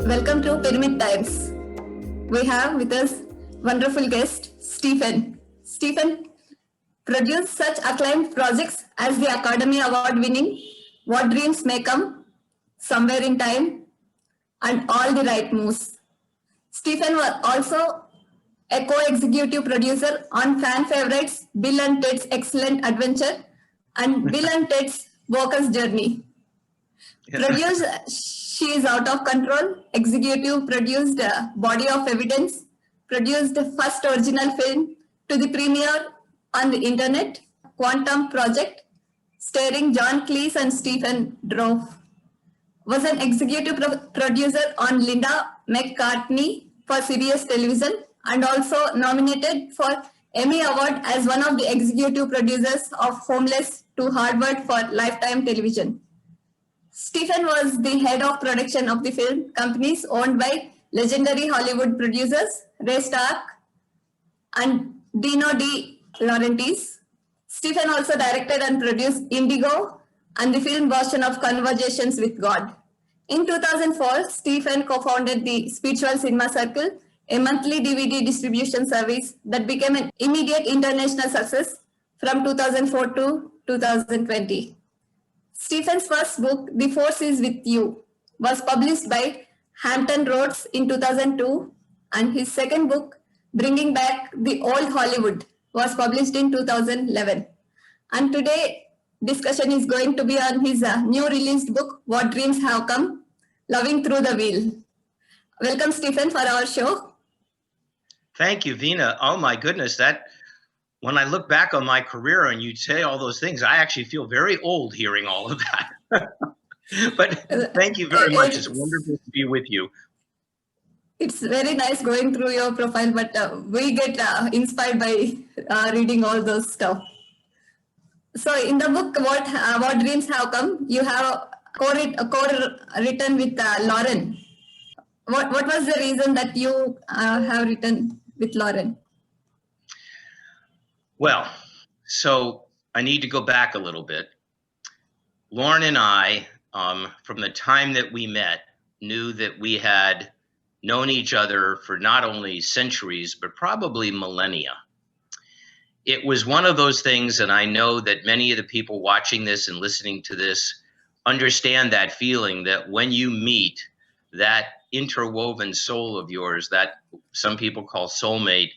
Welcome to Pyramid Times. We have with us wonderful guest, Stephen. Stephen produced such acclaimed projects as the Academy Award winning What Dreams May Come, Somewhere in Time, and All the Right Moves. Stephen was also a co-executive producer on fan favorites Bill and Ted's Excellent Adventure and Bill and Ted's Bogus Journey. Produced She Is Out of Control, executive produced Body of Evidence, produced the first original film to the premiere on the internet, Quantum Project, starring John Cleese and Stephen Dorff. Was an executive producer on Linda McCartney for CBS Television and also nominated for Emmy Award as one of the executive producers of Homeless to Harvard for Lifetime Television. Stephen was the head of production of the film companies owned by legendary Hollywood producers Ray Stark and Dino De Laurentiis. Stephen also directed and produced Indigo and the film version of Conversations with God. In 2004, Stephen co-founded the Spiritual Cinema Circle, a monthly DVD distribution service that became an immediate international success from 2004 to 2020. Stephen's first book, The Force Is With You, was published by Hampton Roads in 2002, and his second book, Bringing Back the Old Hollywood, was published in 2011. And today, discussion is going to be on his new released book, What Dreams Have Come, Loving Through the Wheel. Welcome, Stephen, for our show. Thank you, Veena. Oh my goodness, when I look back on my career and you say all those things, I actually feel very old hearing all of that. But thank you very much. It's wonderful to be with you. It's very nice going through your profile, but we get inspired by reading all those stuff. So in the book, What Dreams Have Come, you have co-written with Lauren. What was the reason that you have written with Lauren? Well, so I need to go back a little bit. Lauren and I, from the time that we met, knew that we had known each other for not only centuries, but probably millennia. It was one of those things, and I know that many of the people watching this and listening to this understand that feeling that when you meet that interwoven soul of yours, that some people call soulmate,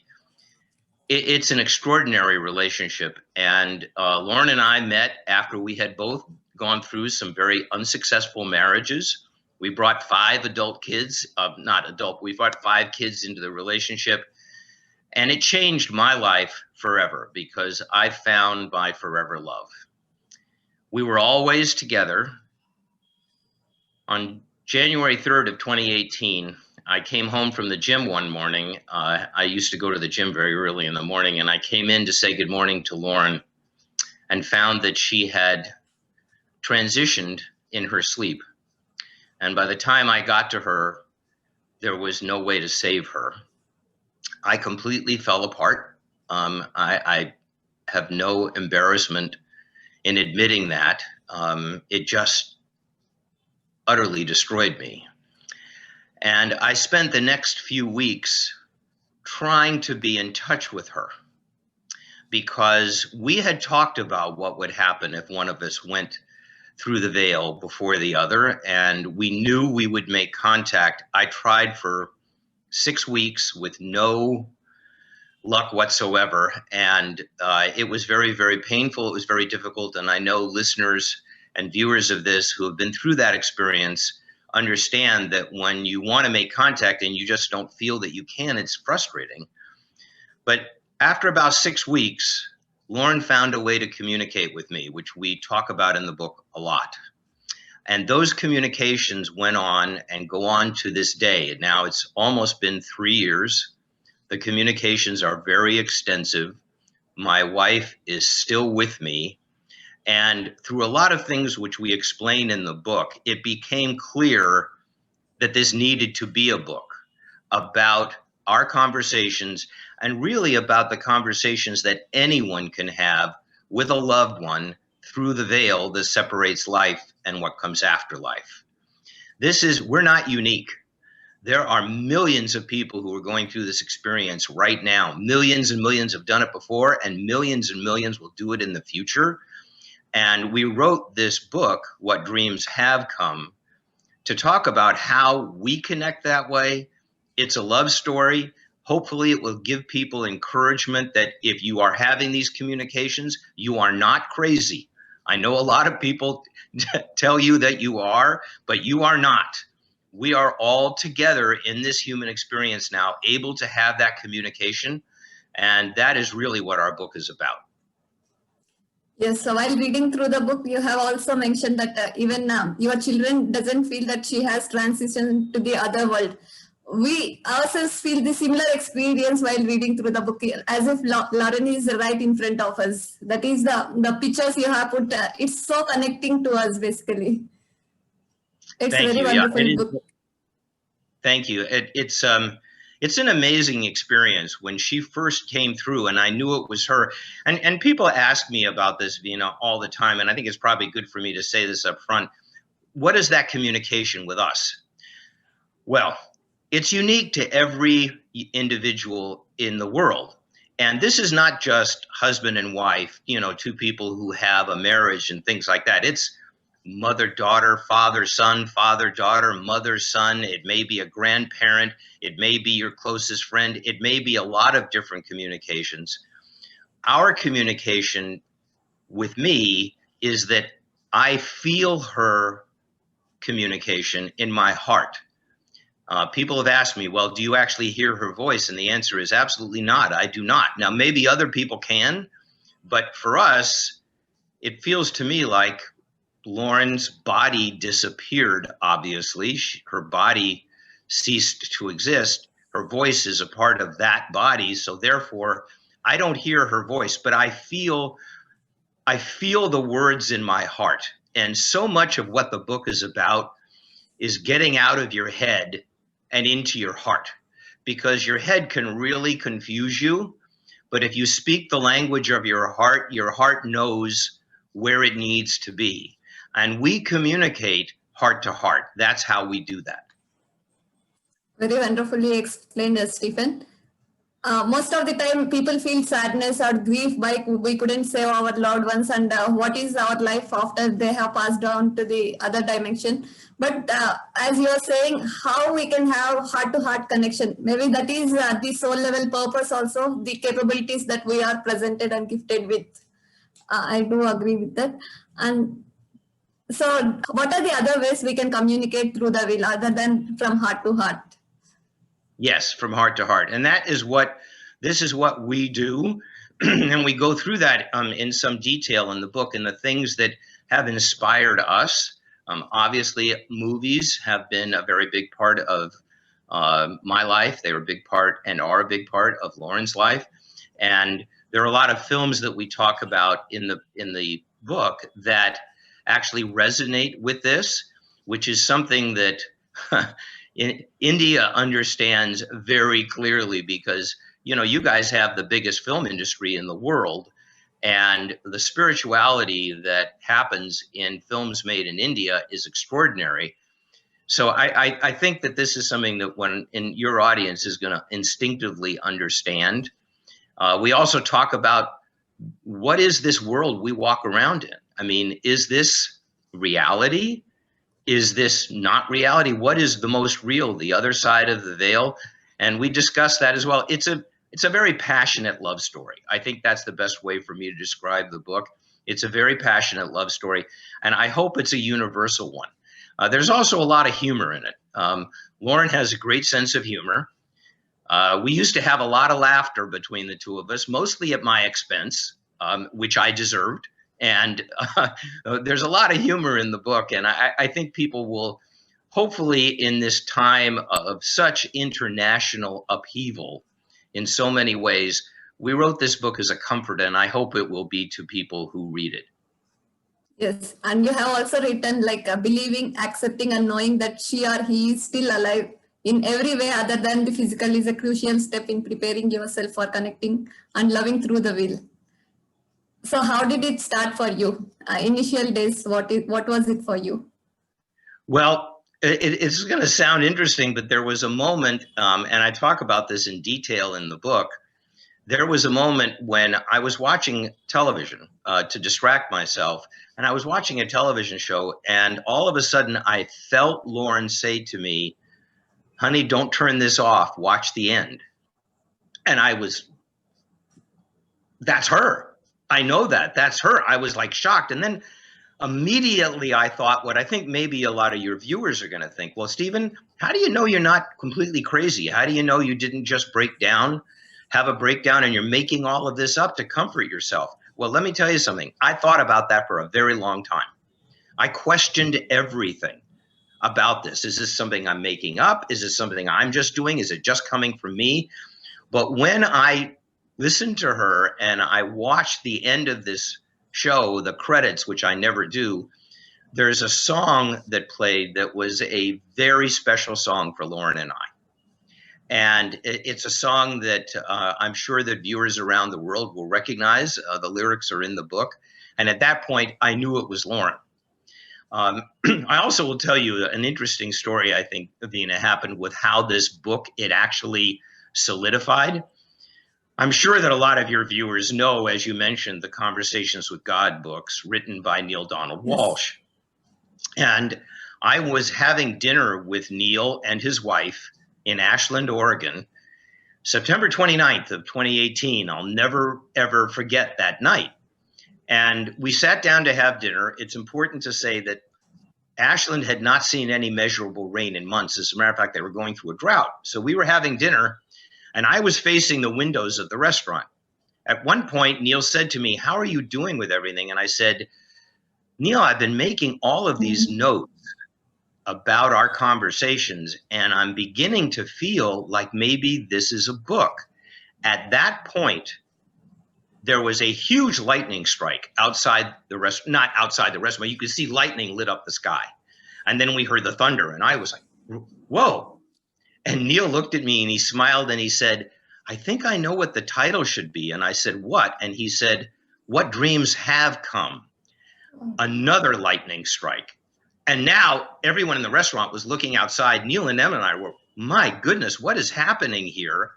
it's an extraordinary relationship. And Lauren and I met after we had both gone through some very unsuccessful marriages. We brought 5 adult kids, we brought 5 kids into the relationship. And it changed my life forever because I found my forever love. We were always together. On January 3rd of 2018, I came home from the gym one morning. I used to go to the gym very early in the morning, and I came in to say good morning to Lauren and found that she had transitioned in her sleep. And by the time I got to her, there was no way to save her. I completely fell apart. I have no embarrassment in admitting that. It just utterly destroyed me. And I spent the next few weeks trying to be in touch with her because we had talked about what would happen if one of us went through the veil before the other, and we knew we would make contact. I tried for 6 weeks with no luck whatsoever, and it was very, very painful. It was very difficult, and I know listeners and viewers of this who have been through that experience understand that when you want to make contact and you just don't feel that you can, it's frustrating. But after about 6 weeks, Lauren found a way to communicate with me, which we talk about in the book a lot. And those communications went on and go on to this day. Now it's almost been 3 years. The communications are very extensive. My wife is still with me. And through a lot of things which we explain in the book, it became clear that this needed to be a book about our conversations and really about the conversations that anyone can have with a loved one through the veil that separates life and what comes after life. We're not unique. There are millions of people who are going through this experience right now. Millions and millions have done it before, and millions will do it in the future. And we wrote this book, What Dreams Have Come, to talk about how we connect that way. It's a love story. Hopefully it will give people encouragement that if you are having these communications, you are not crazy. I know a lot of people tell you that you are, but you are not. We are all together in this human experience now, able to have that communication. And that is really what our book is about. Yes, so while reading through the book, you have also mentioned that even your children doesn't feel that she has transitioned to the other world. We ourselves feel the similar experience while reading through the book, as if Lauren is right in front of us. That is the pictures you have put. It's so connecting to us, basically. It's Thank a very you. Yeah, wonderful book. thank you. It's an amazing experience. When she first came through and I knew it was her, and people ask me about this, Veena, all the time, and I think it's probably good for me to say this up front. What is that communication with us? Well, it's unique to every individual in the world. And this is not just husband and wife, two people who have a marriage and things like that. It's mother, daughter, father, daughter, mother, son. It may be a grandparent. It may be your closest friend. It may be a lot of different communications. Our communication with me is that I feel her communication in my heart. People have asked me, well, do you actually hear her voice? And the answer is absolutely not. I do not. Now, maybe other people can, but for us, it feels to me like Lauren's body disappeared, obviously. Her body ceased to exist. Her voice is a part of that body. So therefore, I don't hear her voice, but I feel the words in my heart. And so much of what the book is about is getting out of your head and into your heart, because your head can really confuse you. But if you speak the language of your heart knows where it needs to be. And we communicate heart to heart. That's how we do that. Very wonderfully explained, Stephen. Most of the time, people feel sadness or grief by we couldn't save our loved ones, and what is our life after they have passed on to the other dimension. But as you are saying, how we can have heart-to-heart connection, maybe that is the soul level purpose also, the capabilities that we are presented and gifted with. I do agree with that. And so what are the other ways we can communicate through the will other than from heart to heart? Yes, from heart to heart. And this is what we do. And we go through that in some detail in the book, and the things that have inspired us. Obviously, movies have been a very big part of my life. They were a big part and are a big part of Lauren's life. And there are a lot of films that we talk about in the book that actually resonate with this, which is something that India understands very clearly, because you guys have the biggest film industry in the world, and the spirituality that happens in films made in India is extraordinary. So I think that this is something that in your audience is going to instinctively understand. We also talk about, what is this world we walk around in? I mean, is this reality? Is this not reality? What is the most real, the other side of the veil? And we discuss that as well. It's a very passionate love story. I think that's the best way for me to describe the book. It's a very passionate love story, and I hope it's a universal one. There's also a lot of humor in it. Lauren has a great sense of humor. We used to have a lot of laughter between the two of us, mostly at my expense, which I deserved. And there's a lot of humor in the book. And I think people will, hopefully, in this time of such international upheaval in so many ways, we wrote this book as a comfort, and I hope it will be to people who read it. Yes, and you have also written believing, accepting, and knowing that she or he is still alive in every way other than the physical is a crucial step in preparing yourself for connecting and loving through the will. So how did it start for you? Initial days, what was it for you? Well, It's going to sound interesting, but there was a moment, and I talk about this in detail in the book. There was a moment when I was watching television to distract myself, and I was watching a television show, and all of a sudden I felt Lauren say to me, "Honey, don't turn this off. Watch the end." And that's her. I know that. That's her. I was like shocked. And then immediately I thought what I think maybe a lot of your viewers are going to think. Well, Stephen, how do you know you're not completely crazy? How do you know you didn't just have a breakdown, and you're making all of this up to comfort yourself? Well, let me tell you something. I thought about that for a very long time. I questioned everything about this. Is this something I'm making up? Is this something I'm just doing? Is it just coming from me? But when I listened to her and I watched the end of this show, the credits, which I never do, there's a song that played that was a very special song for Lauren and I. And it's a song that I'm sure that viewers around the world will recognize. The lyrics are in the book. And at that point, I knew it was Lauren. I also will tell you an interesting story, I think, Veena, happened with how this book, it actually solidified. I'm sure that a lot of your viewers know, as you mentioned, the Conversations with God books written by Neil Donald Walsch. And I was having dinner with Neil and his wife in Ashland, Oregon, September 29th of 2018. I'll never, ever forget that night. And we sat down to have dinner. It's important to say that Ashland had not seen any measurable rain in months. As a matter of fact, they were going through a drought. So we were having dinner, and I was facing the windows of the restaurant. At one point, Neil said to me, "How are you doing with everything?" And I said, "Neil, I've been making all of these notes about our conversations, and I'm beginning to feel like maybe this is a book." At that point, there was a huge lightning strike outside the restaurant, not outside the restaurant. You could see lightning lit up the sky. And then we heard the thunder, and I was like, whoa. And Neil looked at me and he smiled and he said, "I think I know what the title should be." And I said, "What?" And he said, "What Dreams Have Come." Another lightning strike. And now everyone in the restaurant was looking outside. Neil and Em and I were, my goodness, what is happening here?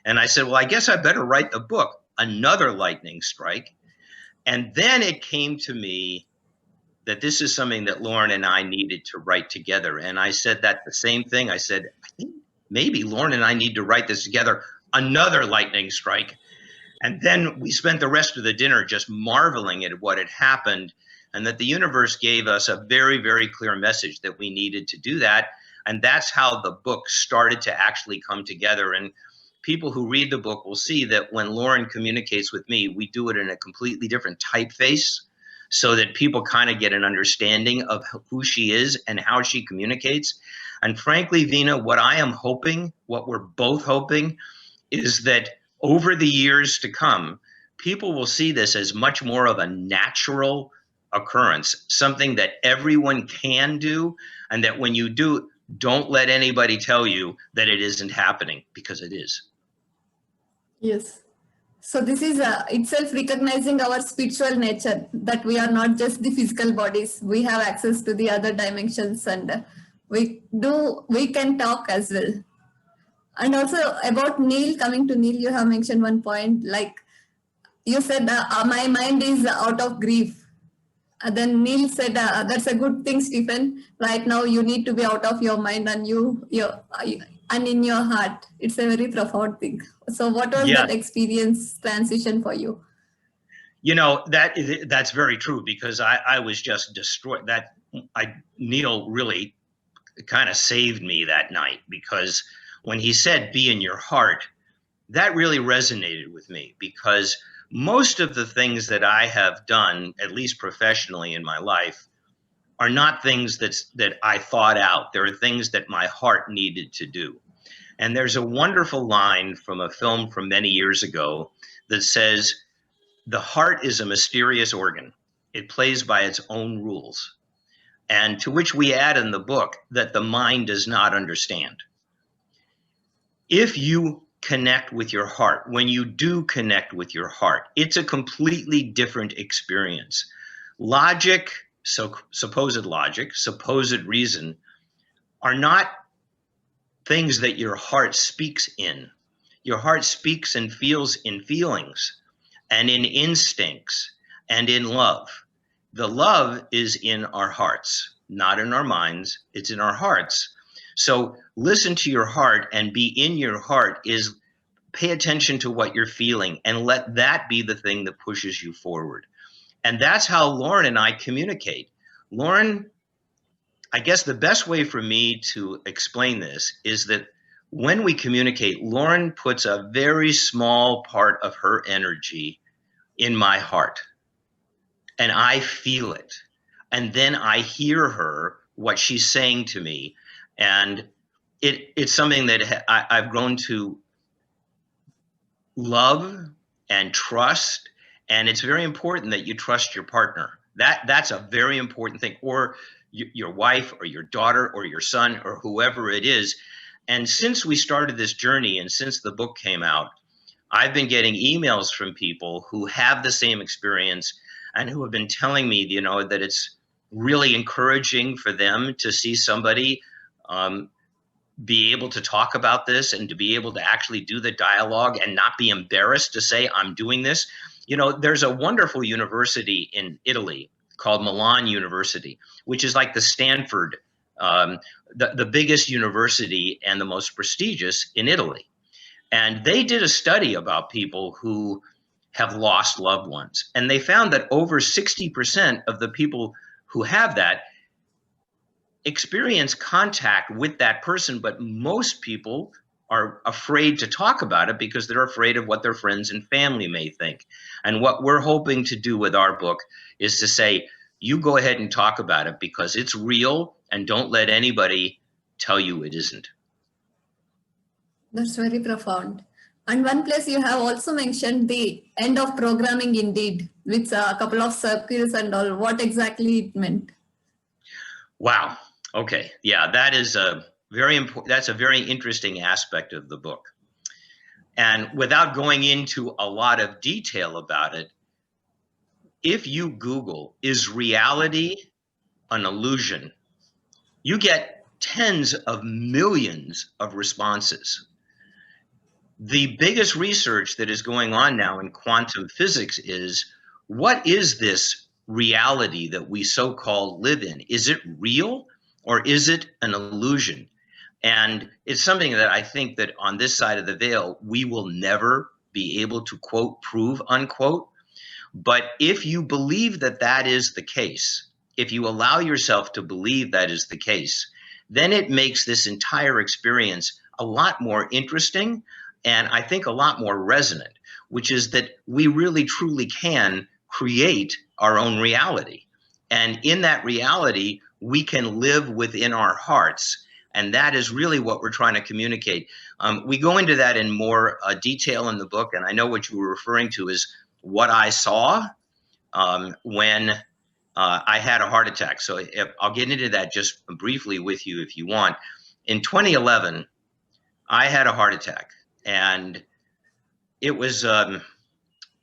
And I said, "Well, I guess I better write the book." Another lightning strike. And then it came to me that this is something that Lauren and I needed to write together. And I said that the same thing. I said, "I think maybe Lauren and I need to write this together." Another lightning strike. And then we spent the rest of the dinner just marveling at what had happened, and that the universe gave us a very, very clear message that we needed to do that. And that's how the book started to actually come together. And people who read the book will see that when Lauren communicates with me, we do it in a completely different typeface so that people kind of get an understanding of who she is and how she communicates. And frankly, Veena, what I am hoping, what we're both hoping, is that over the years to come, people will see this as much more of a natural occurrence, something that everyone can do, and that when you do, don't let anybody tell you that it isn't happening, because it is. Yes. So this is itself recognizing our spiritual nature, that we are not just the physical bodies. We have access to the other dimensions, and we can talk as well. And also about Neil, coming to Neil, you have mentioned one point, like you said, my mind is out of grief. Then Neil said, "That's a good thing, Stephen. Right now, you need to be out of your mind and and in your heart." It's a very profound thing. So, what was that experience transition for you? You know, that's very true, because I was just destroyed. Neil really kind of saved me that night, because when he said "be in your heart," that really resonated with me, because most of the things that I have done, at least professionally in my life, are not things that I thought out. There are things that my heart needed to do. And there's a wonderful line from a film from many years ago that says, "The heart is a mysterious organ. It plays by its own rules." And to which we add in the book that the mind does not understand. If you connect with your heart, when you do connect with your heart, it's a completely different experience. Logic, supposed reason, are not things that your heart speaks in. Your heart speaks and feels in feelings and in instincts and in love. The love is in our hearts, not in our minds. It's in our hearts. So listen to your heart, and be in your heart is pay attention to what you're feeling and let that be the thing that pushes you forward. And that's how Lauren and I communicate. Lauren, I guess the best way for me to explain this is that when we communicate, Lauren puts a very small part of her energy in my heart, and I feel it. And then I hear her, what she's saying to me. And it's something that I've grown to love and trust. And it's very important that you trust your partner. That's a very important thing, or your wife or your daughter or your son or whoever it is. And since we started this journey and since the book came out, I've been getting emails from people who have the same experience and who have been telling me, that it's really encouraging for them to see somebody be able to talk about this and to be able to actually do the dialogue and not be embarrassed to say, I'm doing this. There's a wonderful university in Italy called Milan University, which is like the Stanford, the biggest university and the most prestigious in Italy. And they did a study about people who have lost loved ones. And they found that over 60% of the people who have that experience contact with that person, but most people are afraid to talk about it because they're afraid of what their friends and family may think. And what we're hoping to do with our book is to say, you go ahead and talk about it because it's real, and don't let anybody tell you it isn't. That's very profound. And one place you have also mentioned the end of programming indeed, with a couple of circles and all. What exactly it meant? Wow. Okay. Yeah, that is a very important, that's a very interesting aspect of the book. And without going into a lot of detail about it, if you Google, is reality an illusion? You get tens of millions of responses. The biggest research that is going on now in quantum physics is, what is this reality that we so-called live in? Is it real or is it an illusion? And it's something that I think that on this side of the veil, we will never be able to, quote, prove, unquote. But if you believe that that is the case, if you allow yourself to believe that is the case, then it makes this entire experience a lot more interesting and I think a lot more resonant, which is that we really truly can create our own reality. And in that reality, we can live within our hearts. And that is really what we're trying to communicate. We go into that in more detail in the book. And I know what you were referring to is what I saw when I had a heart attack. So I'll get into that just briefly with you if you want. In 2011, I had a heart attack. And it was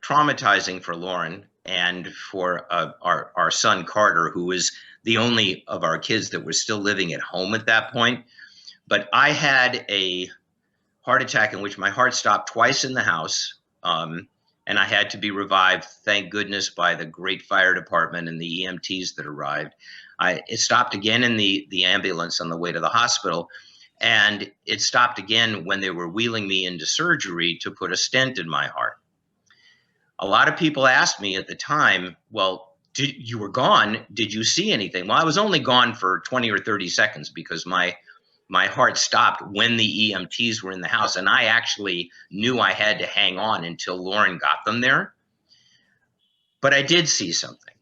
traumatizing for Lauren and for our son Carter, who was the only of our kids that was still living at home at that point. But I had a heart attack in which my heart stopped twice in the house, and I had to be revived, thank goodness, by the great fire department and the EMTs that arrived. It stopped again in the ambulance on the way to the hospital. And it stopped again when they were wheeling me into surgery to put a stent in my heart. A lot of people asked me at the time, well, you were gone. Did you see anything? Well, I was only gone for 20 or 30 seconds because my heart stopped when the EMTs were in the house. And I actually knew I had to hang on until Lauren got them there. But I did see something.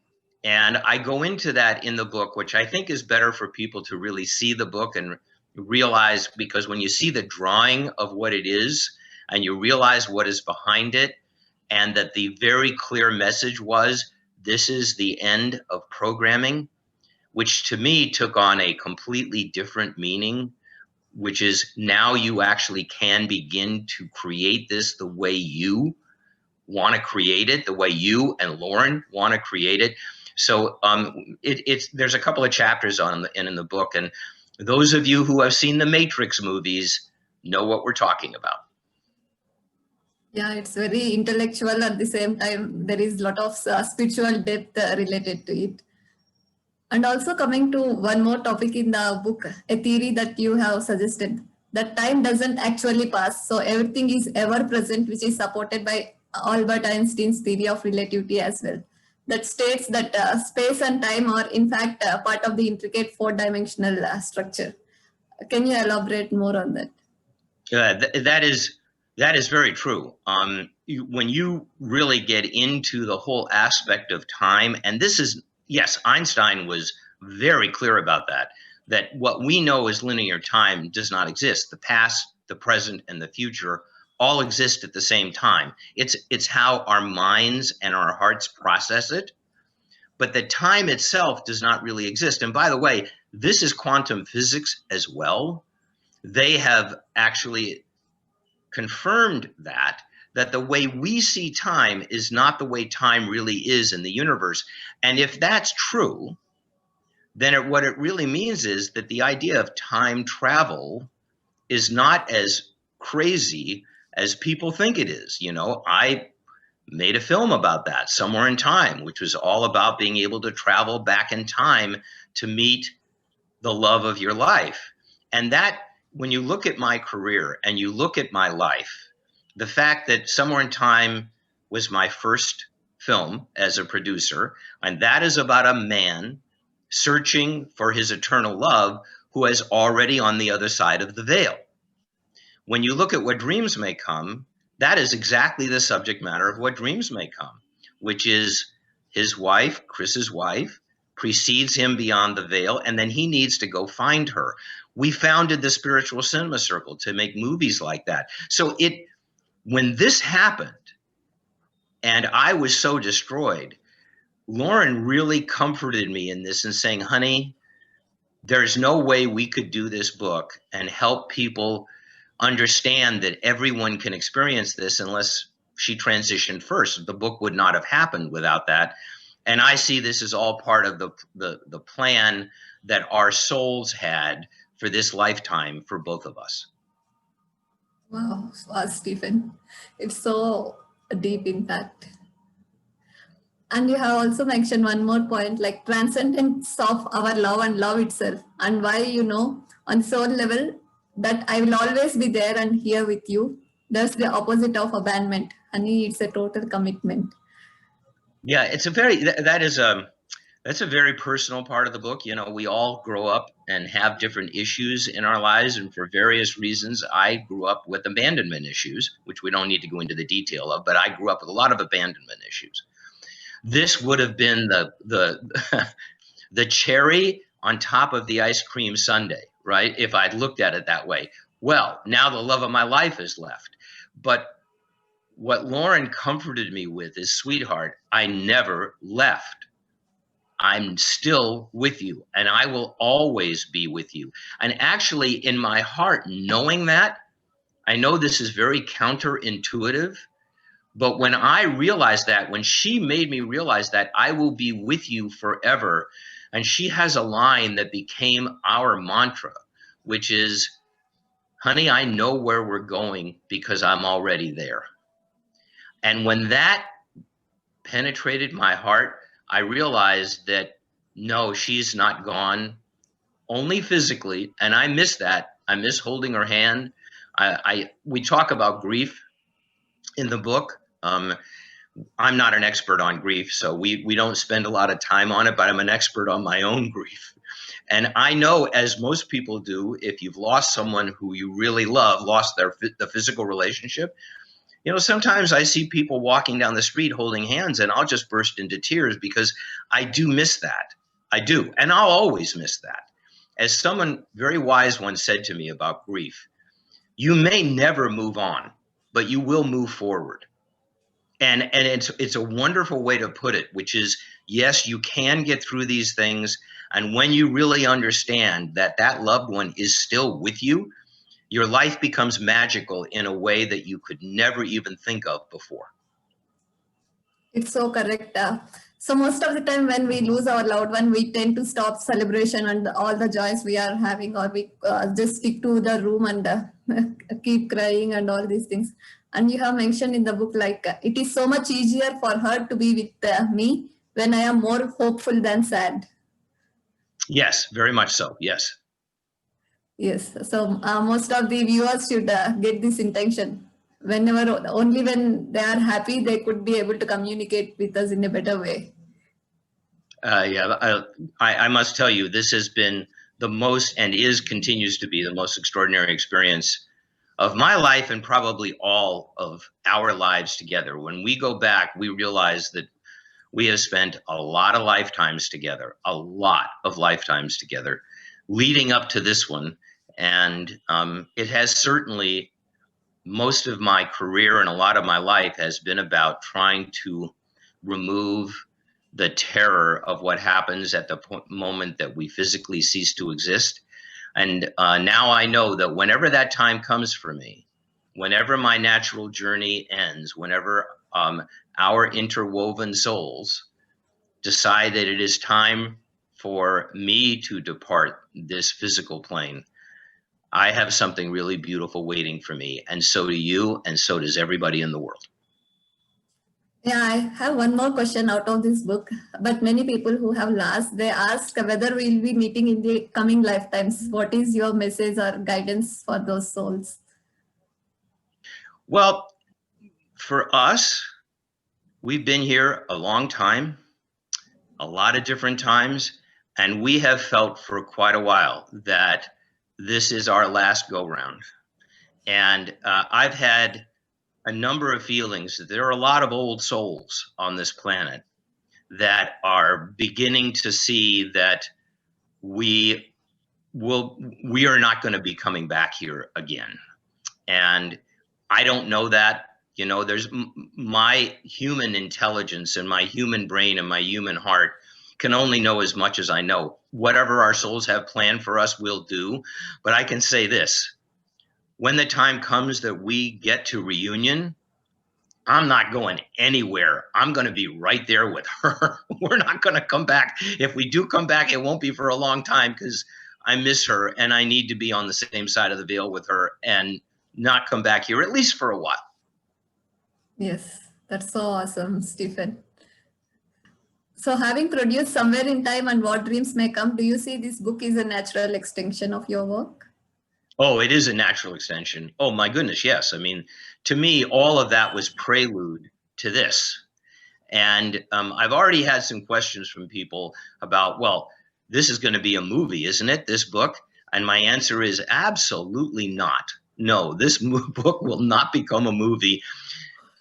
And I go into that in the book, which I think is better for people to really see the book and realize, because when you see the drawing of what it is and you realize what is behind it, and that the very clear message was, this is the end of programming, which to me took on a completely different meaning, which is now you actually can begin to create this the way you want to create it, the way you and Lauren want to create it. So there's a couple of chapters in the book, and Those of you who have seen the Matrix movies know what we're talking about. Yeah, it's very intellectual. At the same time, there is a lot of spiritual depth related to it. And also coming to one more topic in the book, a theory that you have suggested, that time doesn't actually pass. So everything is ever present, which is supported by Albert Einstein's theory of relativity as well. That states that space and time are in fact part of the intricate four-dimensional structure. Can you elaborate more on that? That is very true. When you really get into the whole aspect of time, and this is, yes, Einstein was very clear about that, that what we know as linear time does not exist. The past, the present, and the future all exist at the same time. It's how our minds and our hearts process it. But the time itself does not really exist. And by the way, this is quantum physics as well. They have actually confirmed that the way we see time is not the way time really is in the universe. And if that's true, then what it really means is that the idea of time travel is not as crazy as people think it is. You know, I made a film about that, Somewhere in Time, which was all about being able to travel back in time to meet the love of your life. And that, when you look at my career and you look at my life, the fact that Somewhere in Time was my first film as a producer, and that is about a man searching for his eternal love who is already on the other side of the veil. When you look at What Dreams May Come, that is exactly the subject matter of What Dreams May Come, which is his wife, Chris's wife, precedes him beyond the veil, and then he needs to go find her. We founded the Spiritual Cinema Circle to make movies like that. So when this happened, and I was so destroyed, Lauren really comforted me in this and saying, honey, there's no way we could do this book and help people understand that everyone can experience this unless she transitioned first. The book would not have happened without that. And I see this as all part of the plan that our souls had for this lifetime for both of us. Wow, Stephen. It's so deep, in fact. And you have also mentioned one more point, like transcendence of our love and love itself, and why, on soul level, that I will always be there and here with you. That's the opposite of abandonment. Honey, it's a total commitment. Yeah, that's a very personal part of the book. You know, we all grow up and have different issues in our lives, and for various reasons, I grew up with abandonment issues, which we don't need to go into the detail of, but I grew up with a lot of abandonment issues. This would have been the cherry on top of the ice cream sundae, right? If I'd looked at it that way. Well, now the love of my life is left. But what Lauren comforted me with is, sweetheart, I never left. I'm still with you, and I will always be with you. And actually, in my heart, knowing that, I know this is very counterintuitive, but when I realized that, when she made me realize that I will be with you forever, and she has a line that became our mantra, which is, honey, I know where we're going because I'm already there. And when that penetrated my heart, I realized that no, she's not gone, only physically, and I miss that. I miss holding her hand. We talk about grief in the book. I'm not an expert on grief, so we don't spend a lot of time on it, but I'm an expert on my own grief. And I know, as most people do, if you've lost someone who you really love, lost the physical relationship, you know, sometimes I see people walking down the street holding hands and I'll just burst into tears because I do miss that. I do. And I'll always miss that. As someone very wise once said to me about grief, you may never move on, but you will move forward. And it's a wonderful way to put it, which is, yes, you can get through these things. And when you really understand that that loved one is still with you, your life becomes magical in a way that you could never even think of before. It's so correct. So most of the time when we lose our loved one, we tend to stop celebration and all the joys we are having, or we just stick to the room and keep crying and all these things. And you have mentioned in the book, like it is so much easier for her to be with me when I am more hopeful than sad. Yes, very much so. Yes. Yes. So most of the viewers should get this intention. Whenever, only when they are happy, they could be able to communicate with us in a better way. Yeah, I must tell you, this has been the most, and continues to be the most extraordinary experience of my life, and probably all of our lives together. When we go back, we realize that we have spent a lot of lifetimes together, leading up to this one. And it has certainly, most of my career and a lot of my life has been about trying to remove the terror of what happens at the moment that we physically cease to exist. And now I know that whenever that time comes for me, whenever my natural journey ends, whenever our interwoven souls decide that it is time for me to depart this physical plane, I have something really beautiful waiting for me. And so do you, and so does everybody in the world. Yeah, I have one more question out of this book, but many people who have lost, they ask whether we'll be meeting in the coming lifetimes. What is your message or guidance for those souls? Well, for us, we've been here a long time, a lot of different times, and we have felt for quite a while that this is our last go round. And I've had a number of feelings that there are a lot of old souls on this planet that are beginning to see that we are not going to be coming back here again. And I don't know that. You know, there's my human intelligence and my human brain and my human heart can only know as much as I know. Whatever our souls have planned for us, we'll do. But I can say this: when the time comes that we get to reunion, I'm not going anywhere. I'm going to be right there with her. We're not going to come back. If we do come back, it won't be for a long time, because I miss her and I need to be on the same side of the veil with her and not come back here, at least for a while. Yes, that's so awesome, Stephen. So having produced Somewhere in Time and What Dreams May Come, do you see this book is a natural extension of your work? Oh, it is a natural extension. Oh my goodness, yes. I mean, to me, all of that was prelude to this. And I've already had some questions from people about, well, this is going to be a movie, isn't it, this book? And my answer is absolutely not. No, this book will not become a movie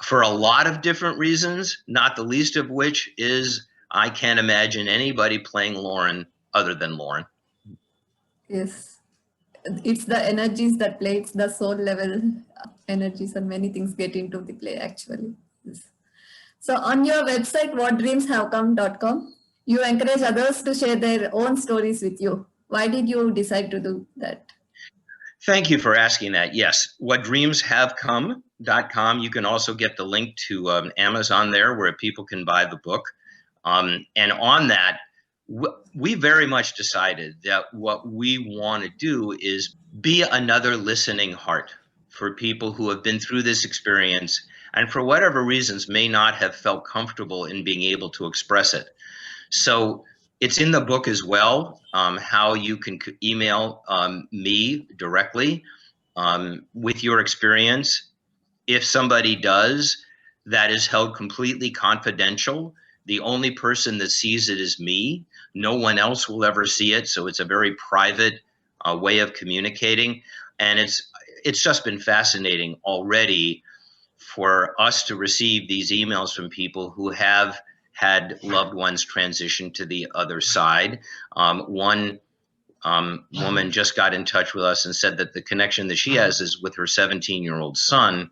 for a lot of different reasons, not the least of which is I can't imagine anybody playing Lauren other than Lauren. Yes, it's the energies that play, it's the soul level energies, and many things get into the play actually. Yes. So on your website, whatdreamshavecome.com, you encourage others to share their own stories with you. Why did you decide to do that? Thank you for asking that. Yes, whatdreamshavecome.com. You can also get the link to Amazon there, where people can buy the book. And on that, we very much decided that what we want to do is be another listening heart for people who have been through this experience and for whatever reasons may not have felt comfortable in being able to express it. So it's in the book as well, how you can email me directly with your experience. If somebody does, that is held completely confidential. The only person that sees it is me. No one else will ever see it. So it's a very private way of communicating. And it's just been fascinating already for us to receive these emails from people who have had loved ones transition to the other side. One woman just got in touch with us and said that the connection that she has is with her 17-year-old son,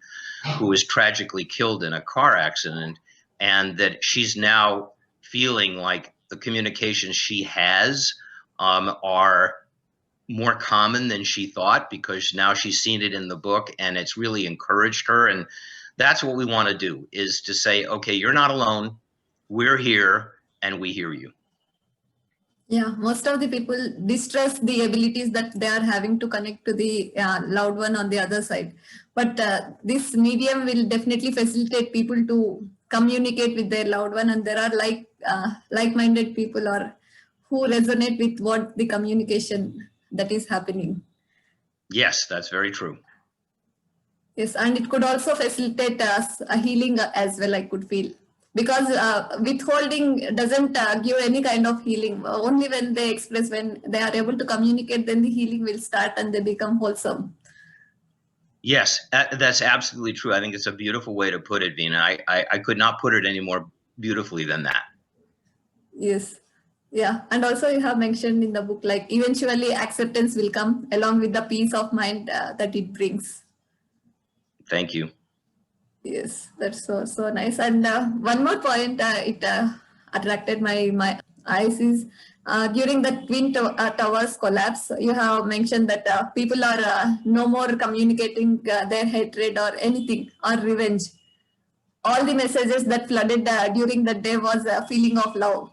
who was tragically killed in a car accident, and that she's now feeling like the communications she has are more common than she thought, because now she's seen it in the book and it's really encouraged her. And that's what we want to do, is to say, okay, you're not alone. We're here. and we hear you. Yeah, most of the people distrust the abilities that they are having to connect to the loved one on the other side. But this medium will definitely facilitate people to communicate with their loved one, and there are like-minded people or who resonate with what the communication that is happening. Yes, that's very true. Yes, and it could also facilitate us a healing as well, I could feel. Because withholding doesn't give any kind of healing. Only when they express, when they are able to communicate, then the healing will start and they become wholesome. Yes, that's absolutely true. I think it's a beautiful way to put it, Veena. I could not put it any more beautifully than that. Yes. Yeah. And also you have mentioned in the book, like eventually acceptance will come along with the peace of mind that it brings. Thank you. Yes, that's so nice. And one more point, it attracted my eyes is during the Towers collapse. You have mentioned that people are no more communicating their hatred or anything or revenge. All the messages that flooded during that day was a feeling of love,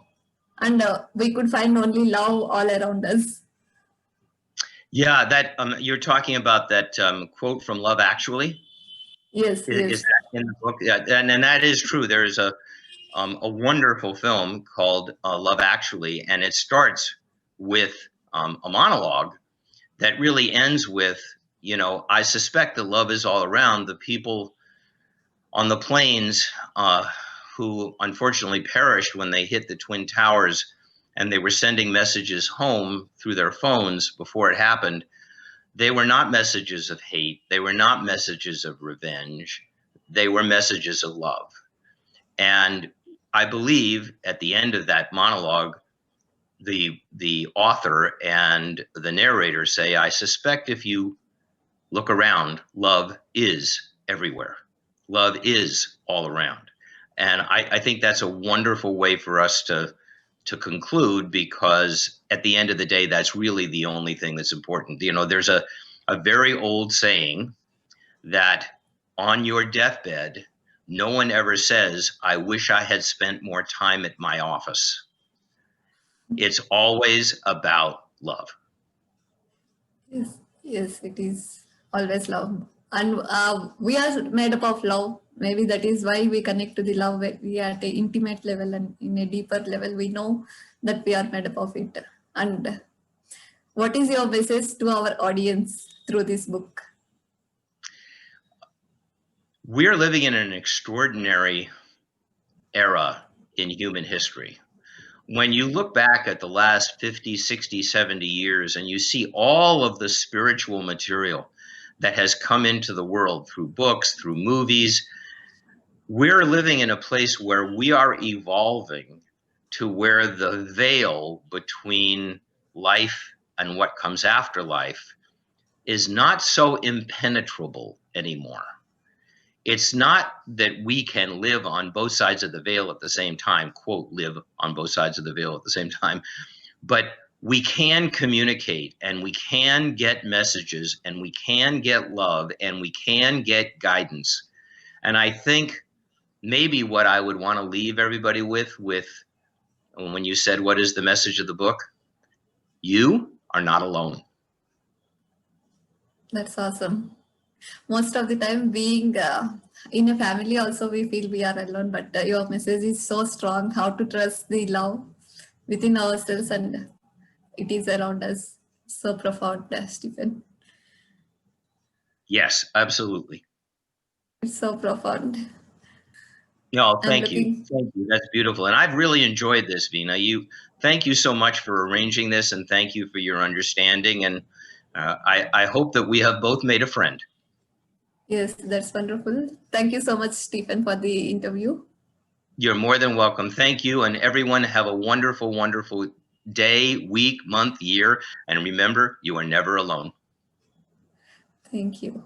and we could find only love all around us. Yeah, that you're talking about that quote from Love Actually. Yes, yes. Is that in the book? Yeah, and that is true. There's a wonderful film called Love Actually, and it starts with a monologue that really ends with, you know, I suspect that love is all around. The people on the planes who unfortunately perished when they hit the Twin Towers and they were sending messages home through their phones before it happened, they were not messages of hate. They were not messages of revenge. They were messages of love. And I believe at the end of that monologue, the author and the narrator say, I suspect if you look around, love is everywhere. Love is all around. And I think that's a wonderful way for us to conclude, because at the end of the day, that's really the only thing that's important. You know, there's a very old saying that on your deathbed, no one ever says, I wish I had spent more time at my office. It's always about love. Yes, yes, it is always love. And we are made up of love. Maybe that is why we connect to the love. We are at an intimate level, and in a deeper level, we know that we are made up of it. And what is your message to our audience through this book? We're living in an extraordinary era in human history. When you look back at the last 50, 60, 70 years and you see all of the spiritual material that has come into the world through books, through movies, we're living in a place where we are evolving to where the veil between life and what comes after life is not so impenetrable anymore. It's not that we can live on both sides of the veil at the same time, quote, live on both sides of the veil at the same time, but we can communicate and we can get messages and we can get love and we can get guidance. And I think maybe what I would want to leave everybody with when you said, what is the message of the book? You are not alone. That's awesome. Most of the time, being in a family also, we feel we are alone, but your message is so strong, how to trust the love within ourselves, and it is around us. So profound, Stephen. Yes, absolutely. It's so profound. No, thank you. Thank you. That's beautiful. And I've really enjoyed this, Veena. Thank you so much for arranging this, and thank you for your understanding. And I hope that we have both made a friend. Yes, that's wonderful. Thank you so much, Stephen, for the interview. You're more than welcome. Thank you. And everyone have a wonderful, wonderful day, week, month, year. And remember, you are never alone. Thank you.